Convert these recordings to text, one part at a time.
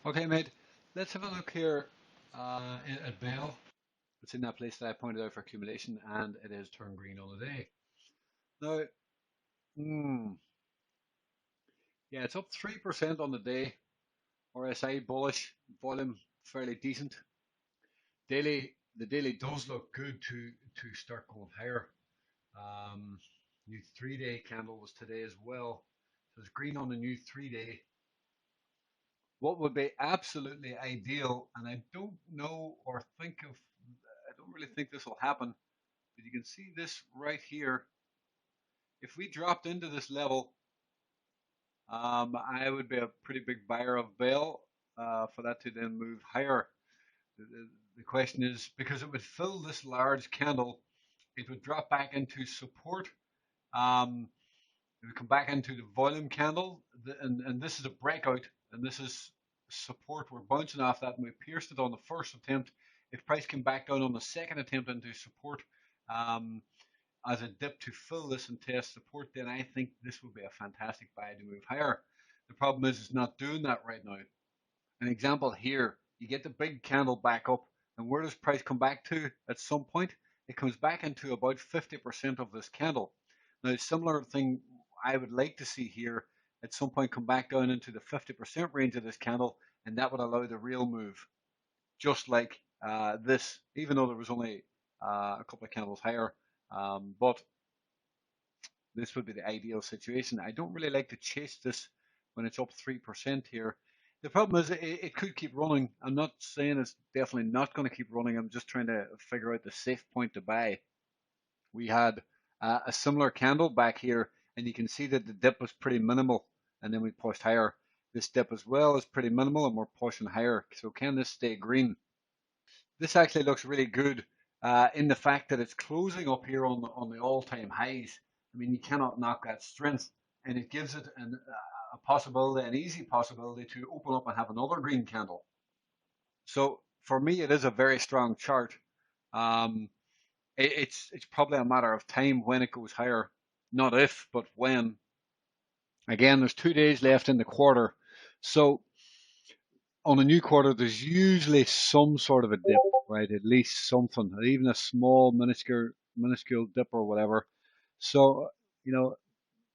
Okay, mate, let's have a look here at Bell. It's in that place that I pointed out for accumulation, and it is turned green on the day. Now, hmm, yeah, it's up 3% on the day. RSI bullish, volume fairly decent. The daily does look good to start going higher. Um, New 3-day candle was today as well. So it's green on the new 3-day. What would be absolutely ideal, and I don't know or think of, I don't really think this will happen, but you can see this right here. If we dropped into this level, I would be a pretty big buyer of Bell for that to then move higher. The question is, because it would fill this large candle, it would drop back into support. Um, it would come back into the volume candle, and this is a breakout, and this is support. We're bouncing off that, and we pierced it on the first attempt. If price came back down on the second attempt into support, um, as a dip to fill this and test support, then I think this would be a fantastic buy to move higher. The problem is it's not doing that right now. An example here, you get the big candle back up, and where does price come back to at some point? It comes back into about 50% of this candle. Now, a similar thing I would like to see here at some point come back down into the 50% range of this candle, and that would allow the real move, just like this, even though there was only a couple of candles higher. But this would be the ideal situation. I don't really like to chase this when it's up 3% here. The problem is it could keep running. I'm not saying it's definitely not going to keep running. I'm just trying to figure out the safe point to buy. We had a similar candle back here, and you can see that the dip was pretty minimal, and then we pushed higher. This dip as well is pretty minimal, and we're pushing higher. So can this stay green? This actually looks really good in the fact that it's closing up here on the all-time highs. I mean, you cannot knock that strength, and it gives it a possibility, an easy possibility to open up and have another green candle. So for me, it is a very strong chart. Um, it's probably a matter of time when it goes higher, not if, but when. Again, there's 2 days left in the quarter, so on a new quarter, there's usually some sort of a dip, right? At least something, even a small, minuscule dip or whatever. So, you know,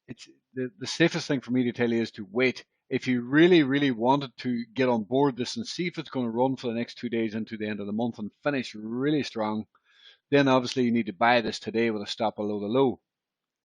it's the safest thing for me to tell you is to wait. If you really, really wanted to get on board this and see if it's going to run for the next 2 days into the end of the month and finish really strong, then obviously you need to buy this today with a stop below the low.